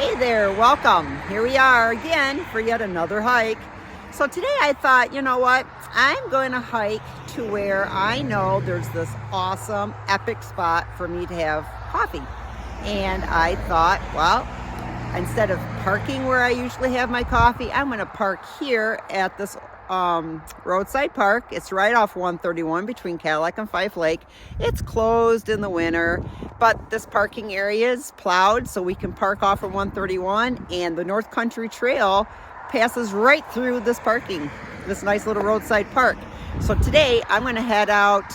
Hey there, welcome. Here we are again for yet another hike. So today I thought, you know what? I'm going to hike to where I know there's this awesome, epic spot for me to have coffee. And I thought, well, instead of parking where I usually have my coffee, I'm going to park here at this roadside park. It's right off 131 between Cadillac and Fife Lake. It's closed in the winter, but this parking area is plowed so we can park off of 131, and the North Country Trail passes right through this this nice little roadside park. So today I'm going to head out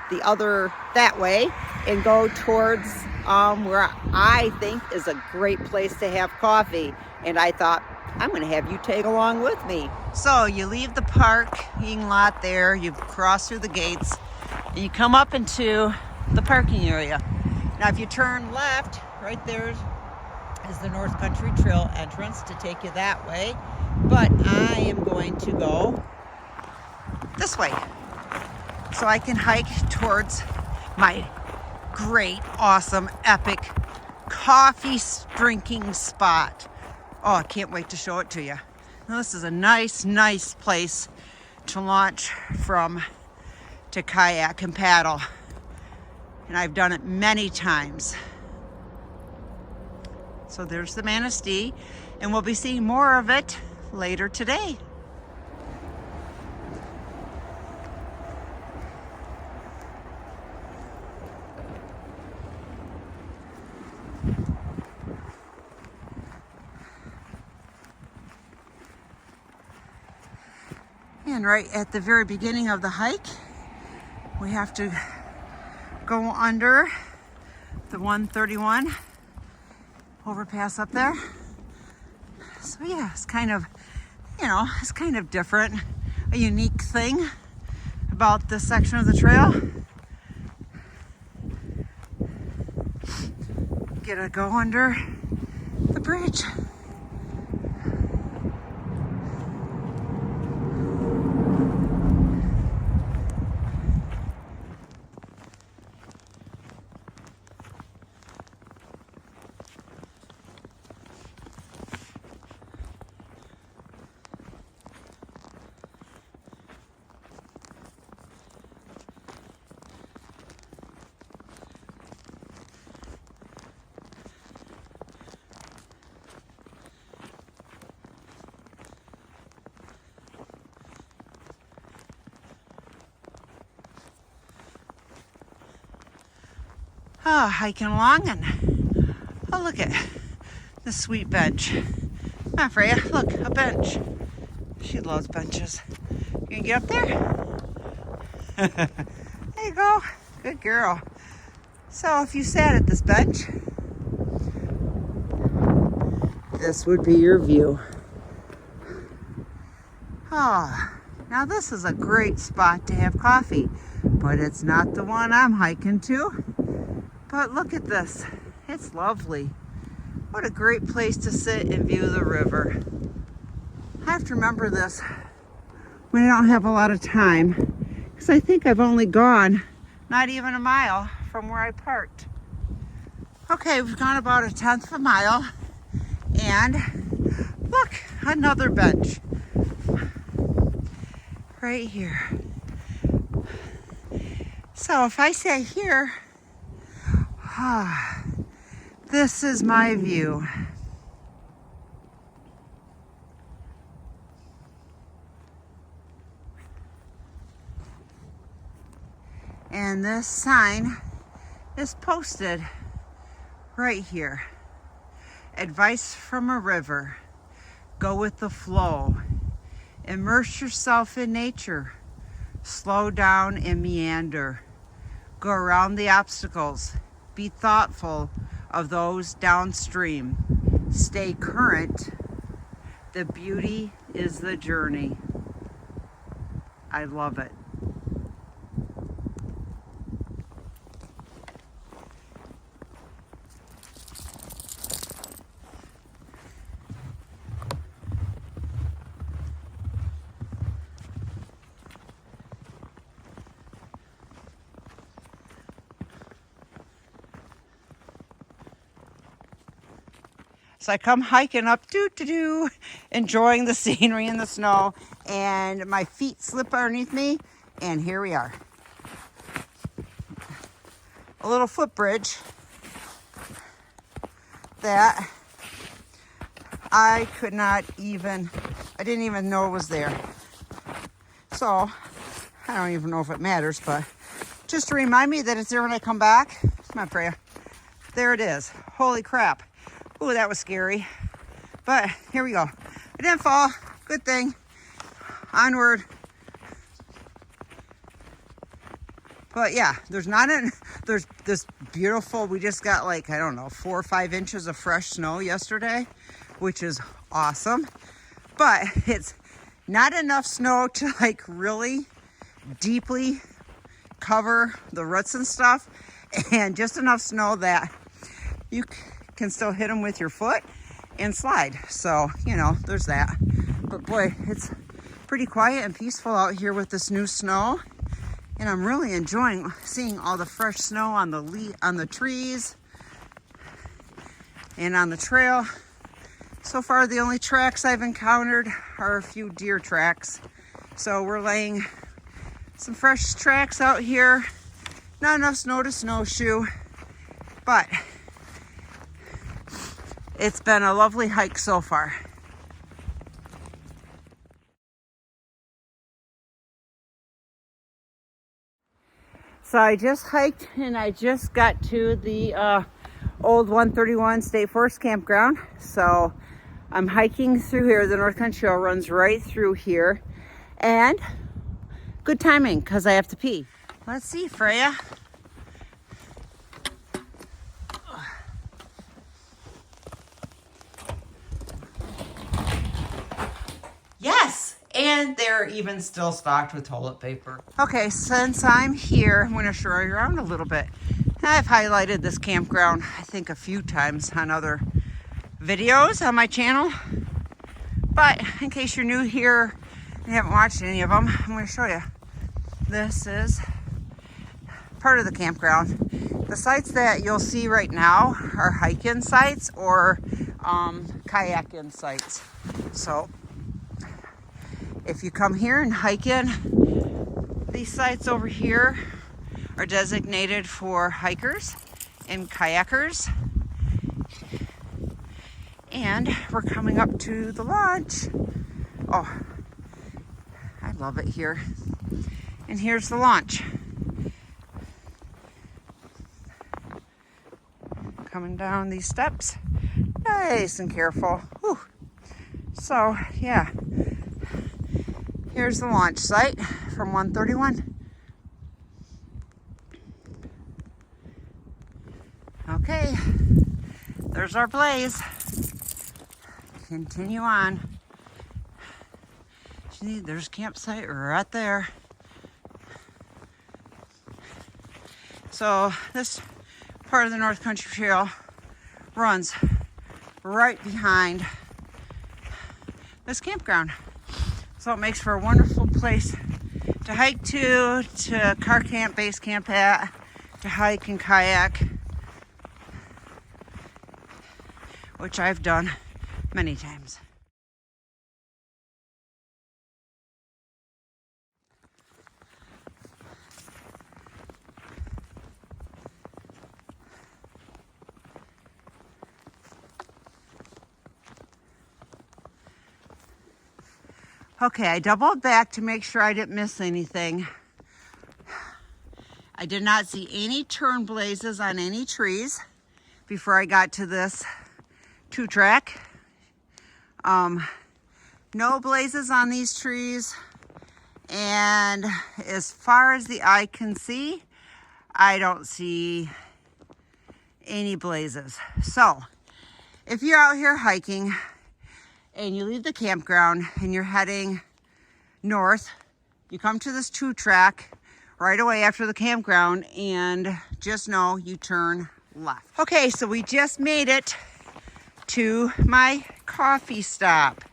that way and go towards where I think is a great place to have coffee. And I thought, I'm going to have you tag along with me. So you leave the parking lot there, you cross through the gates, and you come up into the parking area. Now if you turn left, right there is the North Country Trail entrance to take you that way. But I am going to go this way so I can hike towards my great, awesome, epic coffee drinking spot. Oh, I can't wait to show it to you. Now, this is a nice place to launch from to kayak and paddle. And I've done it many times. So there's the Manistee, and we'll be seeing more of it later today. And right at the very beginning of the hike, we have to go under the 131 overpass up there. So yeah, it's kind of, it's kind of different, a unique thing about this section of the trail. Get to go under the bridge. Hiking along, and look at the sweet bench. Come on, Freya, look, a bench. She loves benches. You gonna get up there? There you go, good girl. So if you sat at this bench, this would be your view. Now this is a great spot to have coffee, but it's not the one I'm hiking to. But look at this, it's lovely. What a great place to sit and view the river. I have to remember this when I don't have a lot of time, because I think I've only gone not even a mile from where I parked. Okay, we've gone about 1/10 of a mile, and look, another bench right here. So if I sat here, this is my view. And this sign is posted right here. Advice from a river. Go with the flow. Immerse yourself in nature. Slow down and meander. Go around the obstacles. Be thoughtful of those downstream. Stay current. The beauty is the journey. I love it. So I come hiking up, enjoying the scenery in the snow, and my feet slip underneath me, and here we are. A little footbridge that I didn't even know was there. So I don't even know if it matters, but just to remind me that it's there when I come back. Come on, Freya. There it is. Holy crap. Ooh, that was scary. But here we go. I didn't fall. Good thing. Onward. But yeah, there's this beautiful, we just got like, I don't know, 4 or 5 inches of fresh snow yesterday, which is awesome. But it's not enough snow to like really deeply cover the roots and stuff, and just enough snow that you can still hit them with your foot and slide. So, you know, there's that. But boy, it's pretty quiet and peaceful out here with this new snow. And I'm really enjoying seeing all the fresh snow on the trees and on the trail. So far, the only tracks I've encountered are a few deer tracks. So we're laying some fresh tracks out here. Not enough snow to snowshoe, but it's been a lovely hike so far. So I just hiked and I just got to the old 131 State Forest campground. So I'm hiking through here. The North Country Trail runs right through here. And good timing because I have to pee. Let's see, Freya. Yes, and they're even still stocked with toilet paper. Okay, since I'm here, I'm going to show you around a little bit. I've highlighted this campground, I think, a few times on other videos on my channel. But in case you're new here and haven't watched any of them, I'm going to show you. This is part of the campground. The sites that you'll see right now are hike-in sites or kayak Insights. So if you come here and hike in, these sites over here are designated for hikers and kayakers. And we're coming up to the launch. Oh, I love it here. And here's the launch. Coming down these steps, nice and careful. Whew. So, yeah. Here's the launch site from 131. Okay, there's our blaze. Continue on. See, there's campsite right there. So this part of the North Country Trail runs right behind this campground. So it makes for a wonderful place to hike to car camp, base camp at, to hike and kayak, which I've done many times. Okay, I doubled back to make sure I didn't miss anything. I did not see any turn blazes on any trees before I got to this 2-track. No blazes on these trees. And as far as the eye can see, I don't see any blazes. So if you're out here hiking and you leave the campground and you're heading north, you come to this 2-track right away after the campground, and just know you turn left. Okay, so we just made it to my coffee stop.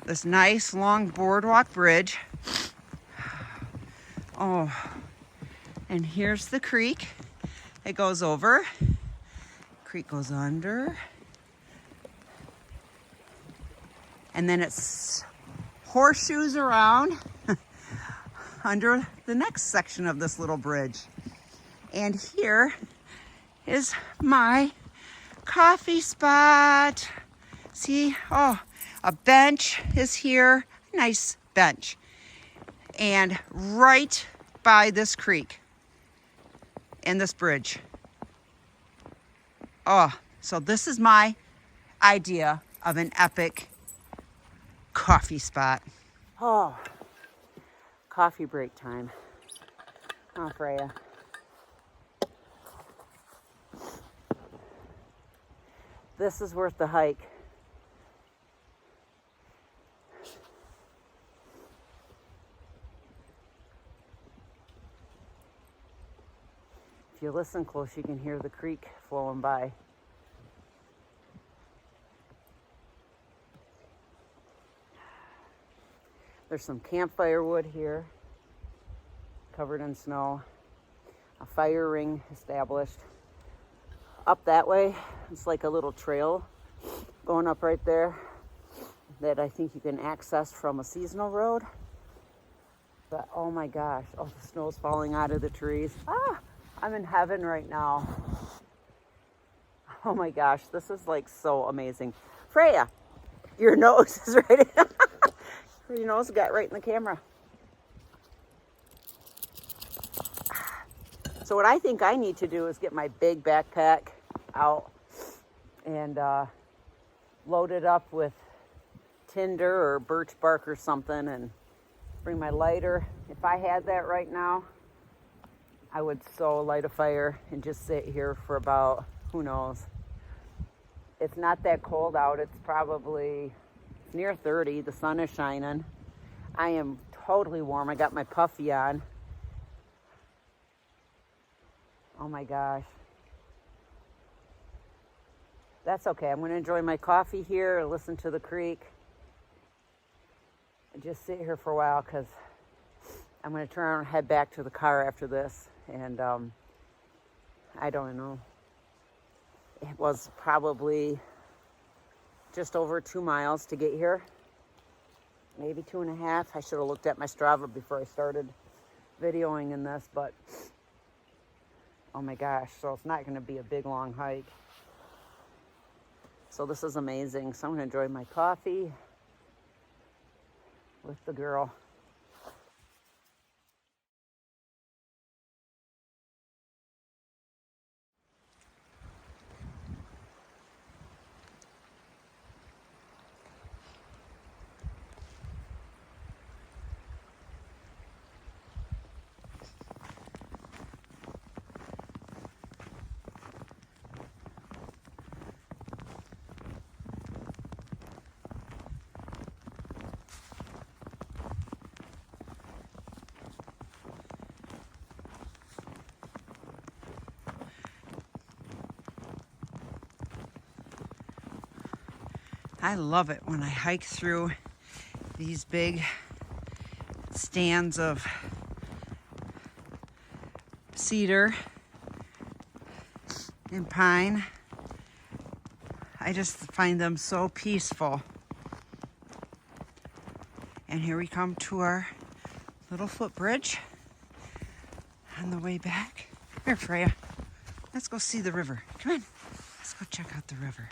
This nice long boardwalk bridge. Oh, and here's the creek. It goes over. Creek goes under. And then it's horseshoes around under the next section of this little bridge. And here is my coffee spot. See, oh, a bench is here, nice bench. And right by this creek and this bridge. Oh, so this is my idea of an epic coffee spot. Oh, coffee break time. Oh, Freya. This is worth the hike. If you listen close, you can hear the creek flowing by. There's some campfire wood here, covered in snow. A fire ring established. Up that way, it's like a little trail going up right there that I think you can access from a seasonal road. But oh my gosh, oh, the snow's falling out of the trees. Ah, I'm in heaven right now. Oh my gosh, this is like so amazing. Freya, your nose is right in. Your nose got right in the camera. So what I think I need to do is get my big backpack out and load it up with tinder or birch bark or something, and bring my lighter. If I had that right now, I would so light a fire and just sit here for about, who knows. It's not that cold out. It's probably near 30. The sun is shining. I am totally warm. I got my puffy on. Oh my gosh. That's okay. I'm going to enjoy my coffee here, listen to the creek, and just sit here for a while, because I'm going to turn around and head back to the car after this. And I don't know. It was probably just over 2 miles to get here. Maybe 2.5. I should have looked at my Strava before I started videoing in this, but oh my gosh, so it's not going to be a big long hike. So this is amazing. So I'm going to enjoy my coffee with the girl. I love it when I hike through these big stands of cedar and pine. I just find them so peaceful. And here we come to our little footbridge on the way back. Here, Freya, let's go see the river. Come on, let's go check out the river.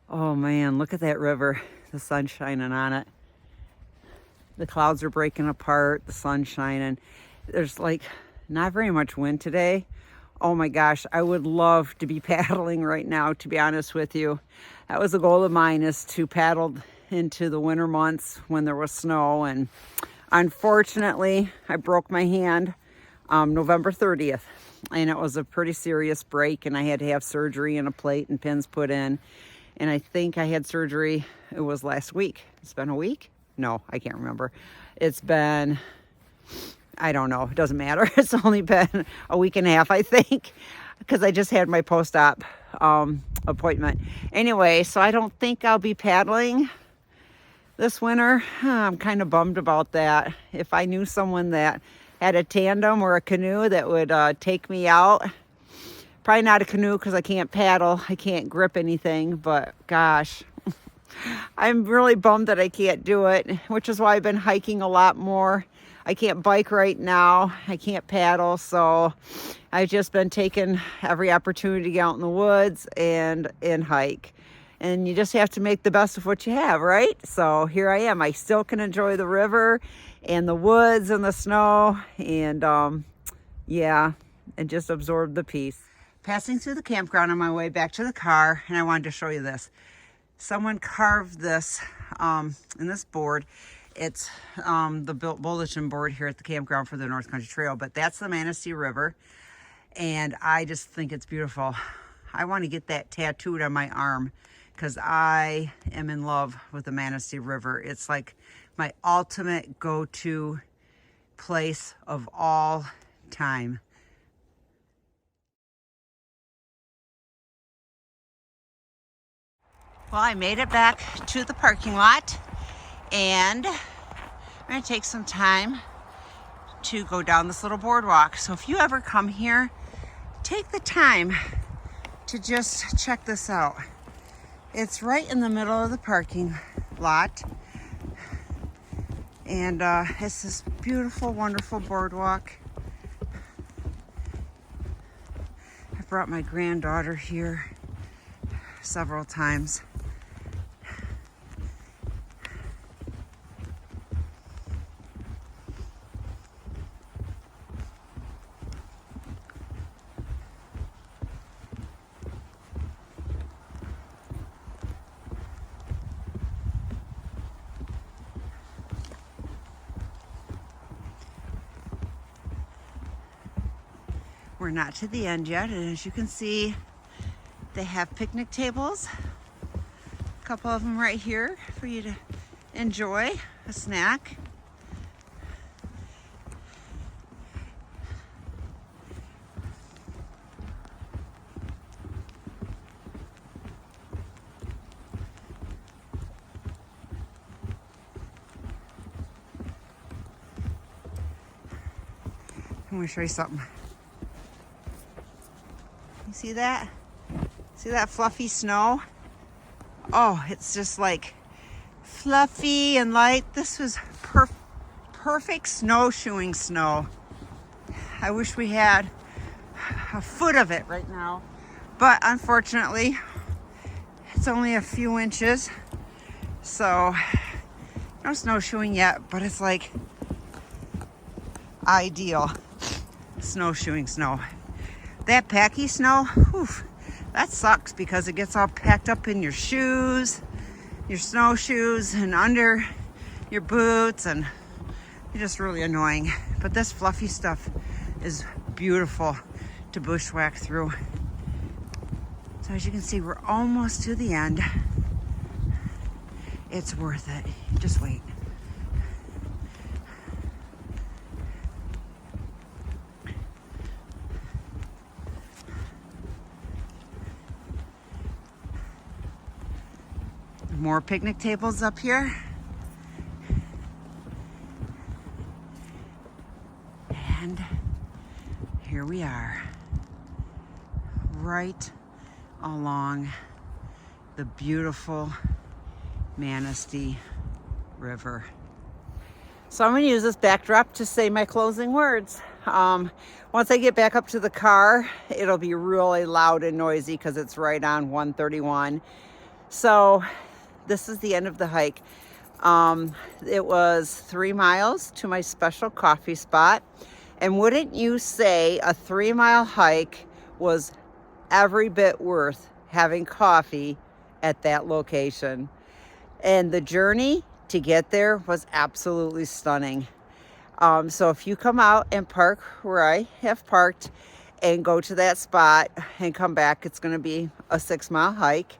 Oh man, look at that river. The sun's shining on it. The clouds are breaking apart, the sun's shining. There's like not very much wind today. Oh my gosh, I would love to be paddling right now, to be honest with you. That was a goal of mine, is to paddle into the winter months when there was snow. And unfortunately, I broke my hand November 30th. And it was a pretty serious break, and I had to have surgery and a plate and pins put in. And I think I had surgery, it was last week. It's been a week? No, I can't remember. It's been, I don't know, it doesn't matter. It's only been a week and a half, I think, because I just had my post-op appointment. Anyway, so I don't think I'll be paddling this winter. I'm kind of bummed about that. If I knew someone that had a tandem or a canoe that would take me out. Probably not a canoe because I can't paddle. I can't grip anything, but gosh, I'm really bummed that I can't do it, which is why I've been hiking a lot more. I can't bike right now. I can't paddle, so I've just been taking every opportunity to get out in the woods and hike. And you just have to make the best of what you have, right? So here I am. I still can enjoy the river and the woods and the snow and yeah, and just absorb the peace. Passing through the campground on my way back to the car, and I wanted to show you this. Someone carved this in this board. It's the bulletin board here at the campground for the North Country Trail, but that's the Manesty River, and I just think it's beautiful. I want to get that tattooed on my arm because I am in love with the Manesty River. It's like my ultimate go-to place of all time. Well, I made it back to the parking lot, and I'm gonna take some time to go down this little boardwalk. So if you ever come here, take the time to just check this out. It's right in the middle of the parking lot, and it's this beautiful, wonderful boardwalk. I brought my granddaughter here several times. We're not to the end yet, and as you can see, they have picnic tables. A couple of them right here for you to enjoy a snack. I'm going to show you something. You see that? See that fluffy snow? Oh, it's just like fluffy and light. This was perfect snowshoeing snow. I wish we had a foot of it right now, but unfortunately it's only a few inches, so no snowshoeing yet, but it's like ideal snowshoeing snow. That packy snow, whew, that sucks because it gets all packed up in your shoes, your snowshoes, and under your boots, and it's just really annoying. But this fluffy stuff is beautiful to bushwhack through. So as you can see, we're almost to the end. It's worth it. Just wait. More picnic tables up here. And here we are, right along the beautiful Manistee River. So I'm going to use this backdrop to say my closing words. Once I get back up to the car, it'll be really loud and noisy because it's right on 131. So this is the end of the hike. It was 3 miles to my special coffee spot. And wouldn't you say a 3-mile hike was every bit worth having coffee at that location? And the journey to get there was absolutely stunning. So if you come out and park where I have parked and go to that spot and come back, it's going to be a 6-mile hike.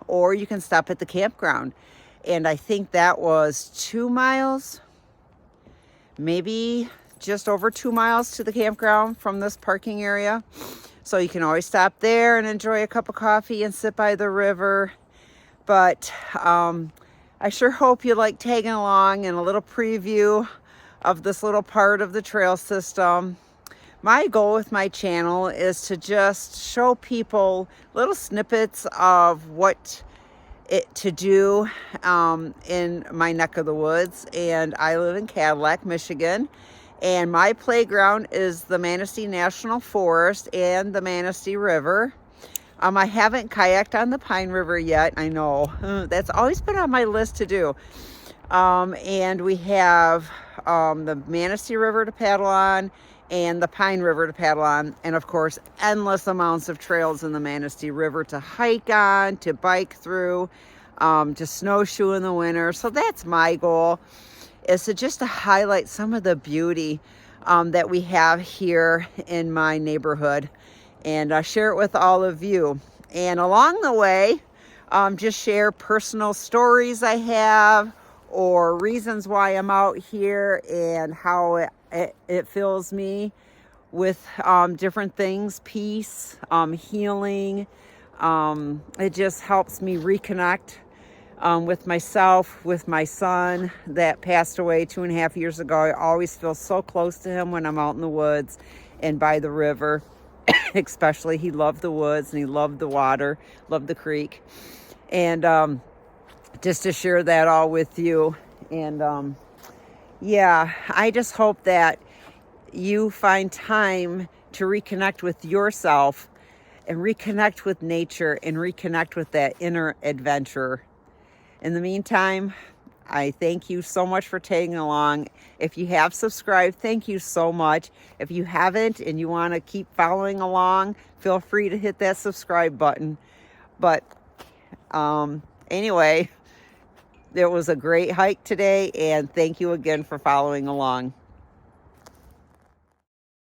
Or you can stop at the campground. And I think that was 2 miles, maybe just over 2 miles to the campground from this parking area. So you can always stop there and enjoy a cup of coffee and sit by the river. But I sure hope you like tagging along in a little preview of this little part of the trail system. My goal with my channel is to just show people little snippets of what to do in my neck of the woods. And I live in Cadillac, Michigan, and my playground is the Manistee National Forest and the Manesty River. I haven't kayaked on the Pine River yet. I know that's always been on my list to do. And we have the Manesty River to paddle on and the Pine River to paddle on, and of course endless amounts of trails in the Manesty River to hike on, to bike through, to snowshoe in the winter. So that's my goal, is to highlight some of the beauty that we have here in my neighborhood, and share it with all of you. And along the way, just share personal stories I have, or reasons why I'm out here, and how it fills me with different things, peace, healing. It just helps me reconnect with myself, with my son that passed away 2.5 years ago. I always feel so close to him when I'm out in the woods and by the river. Especially, he loved the woods and he loved the water, loved the creek. And just to share that all with you. And yeah, I just hope that you find time to reconnect with yourself and reconnect with nature and reconnect with that inner adventure. In the meantime, I thank you so much for tagging along. If you have subscribed, thank you so much. If you haven't and you want to keep following along, feel free to hit that subscribe button. But anyway, there was a great hike today, and thank you again for following along.